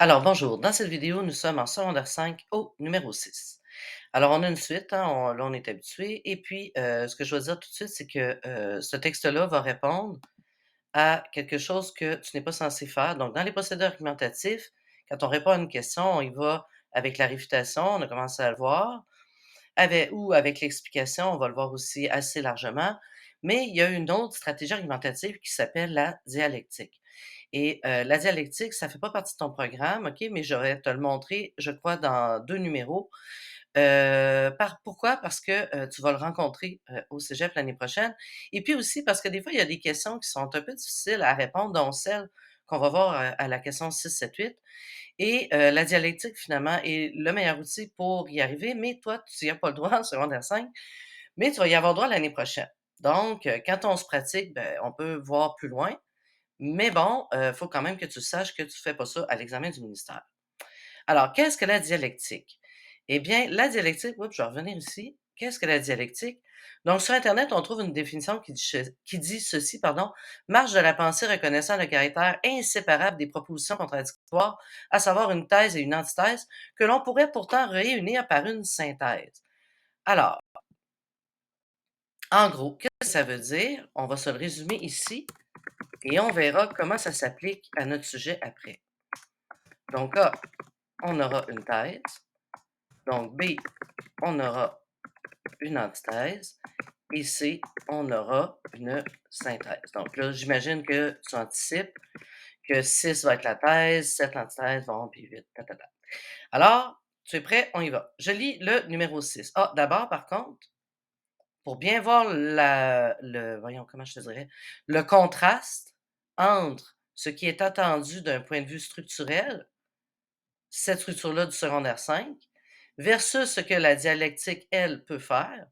Alors bonjour, dans cette vidéo, nous sommes en secondaire 5 au numéro 6. Alors on a une suite, hein, là on est habitué et puis, ce que je veux dire tout de suite, c'est que, ce texte-là va répondre à quelque chose que tu n'es pas censé faire. Donc dans les procédés argumentatifs, quand on répond à une question, on y va avec la réfutation, on a commencé à le voir, avec l'explication, on va le voir aussi assez largement, mais il y a une autre stratégie argumentative qui s'appelle la dialectique. Et la dialectique, ça fait pas partie de ton programme, OK, mais je vais te le montrer, je crois, dans 2 numéros. Pourquoi? Parce que, tu vas le rencontrer, au cégep l'année prochaine et puis aussi parce que des fois, il y a des questions qui sont un peu difficiles à répondre, dont celle qu'on va voir, à la question 6, 7, 8 et la dialectique, finalement, est le meilleur outil pour y arriver, mais toi, tu y as pas le droit en secondaire 5, mais tu vas y avoir droit l'année prochaine. Donc, quand on se pratique, ben, on peut voir plus loin, mais bon, faut quand même que tu saches que tu fais pas ça à l'examen du ministère. Alors, qu'est-ce que la dialectique? Eh bien, la dialectique, oups, je vais revenir ici. Qu'est-ce que la dialectique? Donc, sur Internet, on trouve une définition qui dit ceci, pardon: marche de la pensée reconnaissant le caractère inséparable des propositions contradictoires, à savoir une thèse et une antithèse, que l'on pourrait pourtant réunir par une synthèse. Alors, en gros, qu'est-ce que ça veut dire? On va se le résumer ici et on verra comment ça s'applique à notre sujet après. Donc A, on aura une thèse. Donc B, on aura une antithèse. Et C, on aura une synthèse. Donc là, j'imagine que tu anticipes que 6 va être la thèse, 7 l'antithèse, bon, puis 8, ta, ta, ta. Alors, tu es prêt? On y va. Je lis le numéro 6. Ah, d'abord, par contre, pour bien voir voyons, comment je te dirais, le contraste entre ce qui est attendu d'un point de vue structurel, cette structure-là du secondaire 5, versus ce que la dialectique, elle, peut faire,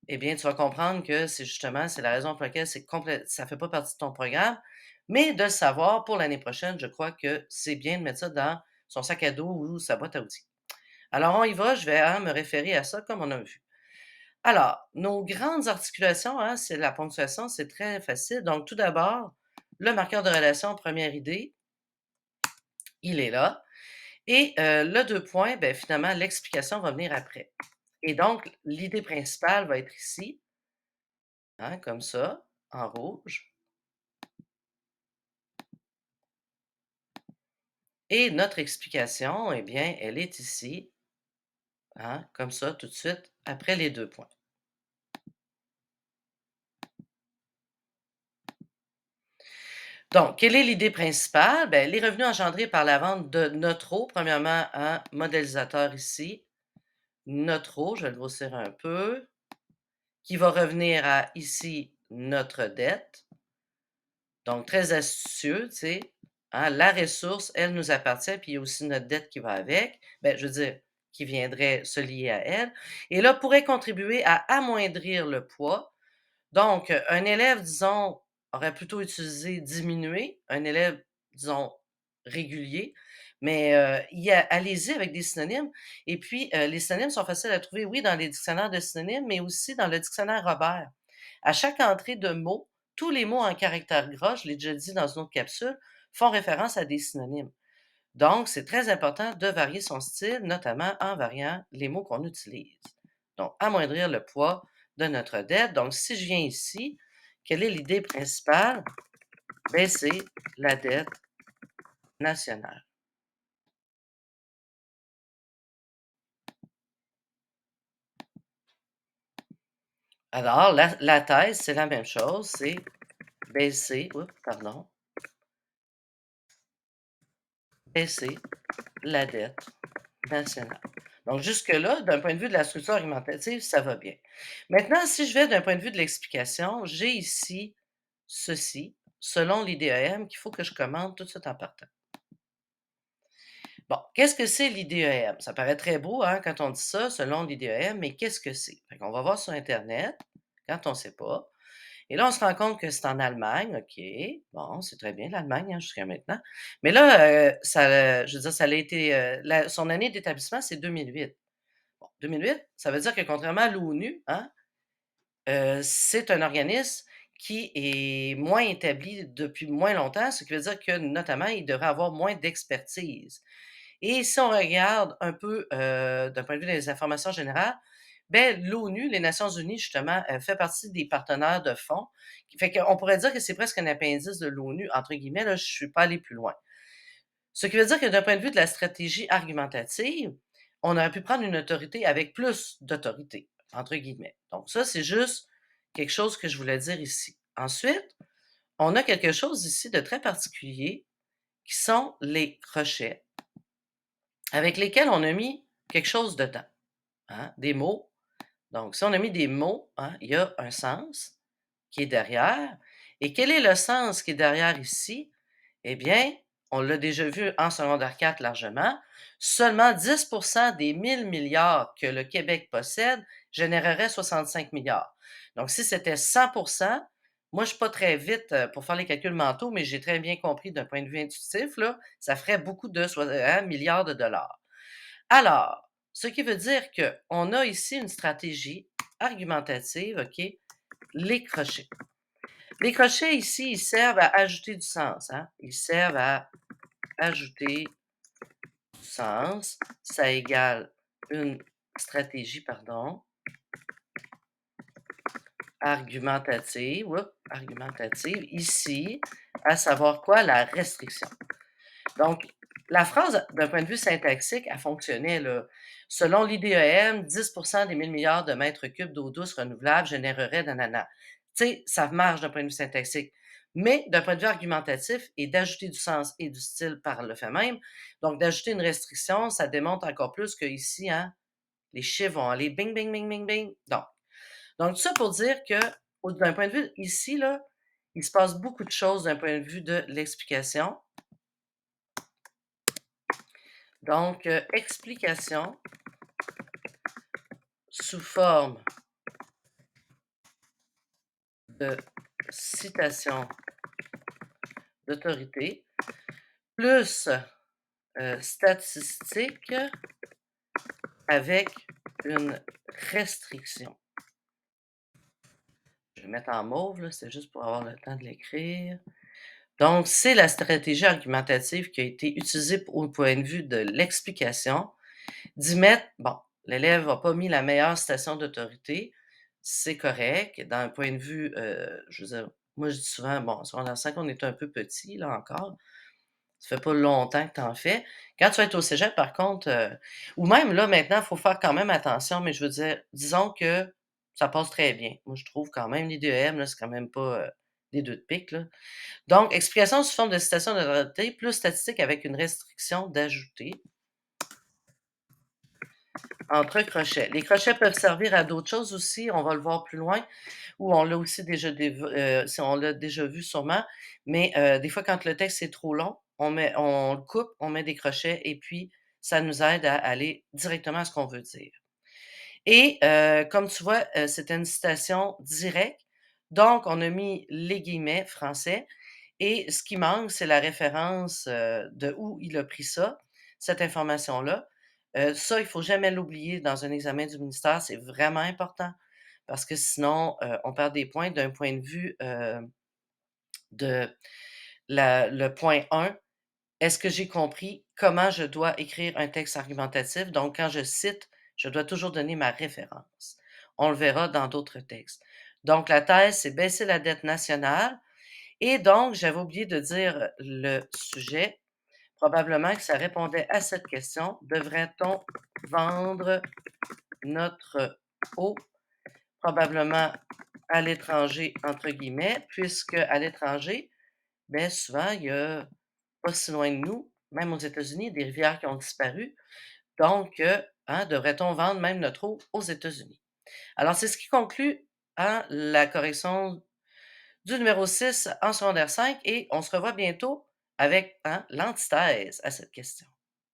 eh bien, tu vas comprendre que c'est la raison pour laquelle ça fait pas partie de ton programme, mais de le savoir pour l'année prochaine, je crois que c'est bien de mettre ça dans son sac à dos ou sa boîte à outils. Alors, on y va, je vais, hein, me référer à ça comme on a vu. Alors, nos grandes articulations, hein, c'est la ponctuation, c'est très facile. Donc, tout d'abord, le marqueur de relation, première idée, il est là. Et le 2 points, ben, finalement, l'explication va venir après. Et donc, l'idée principale va être ici, hein, comme ça, en rouge. Et notre explication, eh bien, elle est ici, hein, comme ça, tout de suite, après les 2 points. Donc, quelle est l'idée principale? Ben, les revenus engendrés par la vente de notre eau, premièrement, un modélisateur ici, notre eau, je vais le grossir un peu, qui va revenir à ici notre dette. Donc, très astucieux, tu sais, hein, la ressource, elle nous appartient, puis il y a aussi notre dette qui va avec. Ben, je veux dire, qui viendrait se lier à elle. Et là, pourrait contribuer à amoindrir le poids. Donc, un élève, disons, aurait plutôt utilisé diminuer, un élève, disons, régulier, mais allez-y avec des synonymes. Et puis, les synonymes sont faciles à trouver, oui, dans les dictionnaires de synonymes, mais aussi dans le dictionnaire Robert. À chaque entrée de mots, tous les mots en caractère gras, je l'ai déjà dit dans une autre capsule, font référence à des synonymes. Donc, c'est très important de varier son style, notamment en variant les mots qu'on utilise. Donc, amoindrir le poids de notre dette. Donc, si je viens ici, quelle est l'idée principale? Ben, c'est la dette nationale. Alors, la thèse, c'est la même chose, c'est baisser, oups, pardon, baisser la dette nationale. Donc, jusque-là, d'un point de vue de la structure argumentative, ça va bien. Maintenant, si je vais d'un point de vue de l'explication, j'ai ici ceci, selon l'IDEM, qu'il faut que je commente tout de suite en partant. Bon, qu'est-ce que c'est l'IDEM? Ça paraît très beau, hein, quand on dit ça, selon l'IDEM, mais qu'est-ce que c'est? Fait qu'on va voir sur Internet, quand on ne sait pas. Et là, on se rend compte que c'est en Allemagne, OK. Bon, c'est très bien l'Allemagne, hein, jusqu'à maintenant. Mais là, je veux dire, ça a été, son année d'établissement, c'est 2008. Bon, 2008, ça veut dire que contrairement à l'ONU, hein, c'est un organisme qui est moins établi depuis moins longtemps, ce qui veut dire que, notamment, il devrait avoir moins d'expertise. Et si on regarde un peu, d'un point de vue des informations générales, ben l'ONU, les Nations unies, justement, fait partie des partenaires de fonds, qui fait qu'on pourrait dire que c'est presque un appendice de l'ONU, entre guillemets, là, je suis pas allé plus loin. Ce qui veut dire que d'un point de vue de la stratégie argumentative, on aurait pu prendre une autorité avec plus d'autorité, entre guillemets. Donc ça, c'est juste quelque chose que je voulais dire ici. Ensuite, on a quelque chose ici de très particulier qui sont les crochets avec lesquels on a mis quelque chose dedans, hein, des mots. Donc, si on a mis des mots, hein, il y a un sens qui est derrière. Et quel est le sens qui est derrière ici? Eh bien, on l'a déjà vu en secondaire 4 largement, seulement 10 des 1 000 milliards que le Québec possède générerait 65 milliards. Donc, si c'était 100, moi, je ne suis pas très vite pour faire les calculs mentaux, mais j'ai très bien compris d'un point de vue intuitif, là, ça ferait beaucoup de milliards de dollars. Alors, ce qui veut dire qu'on a ici une stratégie argumentative, OK? Les crochets. Les crochets ici, ils servent à ajouter du sens, hein? Ils servent à ajouter du sens. Ça égale une stratégie, pardon, argumentative, argumentative, ici, à savoir quoi? La restriction. Donc, la phrase, d'un point de vue syntaxique, elle fonctionnait là. Selon l'IDEM, 10 des 1 000 milliards de mètres cubes d'eau douce renouvelable généreraient nanana. Tu sais, ça marche d'un point de vue syntaxique. Mais d'un point de vue argumentatif et d'ajouter du sens et du style par le fait même, donc d'ajouter une restriction, ça démontre encore plus que ici, hein, les chiffres vont aller bing, bing, bing, bing, bing. Donc tout ça pour dire que, d'un point de vue ici, là, il se passe beaucoup de choses d'un point de vue de l'explication. Donc, explication sous forme de citation d'autorité, plus statistique avec une restriction. Je vais mettre en mauve, là, c'est juste pour avoir le temps de l'écrire. Donc, c'est la stratégie argumentative qui a été utilisée au point de vue de l'explication, d'y mettre, bon, l'élève n'a pas mis la meilleure citation d'autorité, c'est correct. D'un point de vue, je veux dire, moi je dis souvent, bon, en secondaire 5, on est un peu petit, là encore. Ça fait pas longtemps que tu en fais. Quand tu vas être au cégep, par contre, ou même là, maintenant, il faut faire quand même attention, mais je veux dire, disons que ça passe très bien. Moi, je trouve quand même l'IDEM, là, c'est quand même pas des 2 de pique, là. Donc, explication sous forme de citation d'autorité plus statistique avec une restriction d'ajouter. Entre crochets. Les crochets peuvent servir à d'autres choses aussi, on va le voir plus loin, ou on l'a aussi déjà si on l'a déjà vu sûrement, mais des fois quand le texte est trop long, on le coupe, on met des crochets et puis ça nous aide à aller directement à ce qu'on veut dire. Et comme tu vois, c'était une citation directe, donc on a mis les guillemets français et ce qui manque, c'est la référence, de où il a pris ça, cette information-là. Ça, il faut jamais l'oublier dans un examen du ministère, c'est vraiment important parce que sinon, on perd des points d'un point de vue, de le point 1. Est-ce que j'ai compris comment je dois écrire un texte argumentatif? Donc quand je cite, je dois toujours donner ma référence. On le verra dans d'autres textes. Donc la thèse, c'est baisser la dette nationale et donc j'avais oublié de dire le sujet. Probablement que ça répondait à cette question: «Devrait-on vendre notre eau?» Probablement «à l'étranger» entre guillemets, puisque à l'étranger, bien souvent, il y a pas si loin de nous, même aux États-Unis, des rivières qui ont disparu. Donc, hein, devrait-on vendre même notre eau aux États-Unis? Alors, c'est ce qui conclut, hein, la correction du numéro 6 en secondaire 5 et on se revoit bientôt avec, hein, l'antithèse à cette question.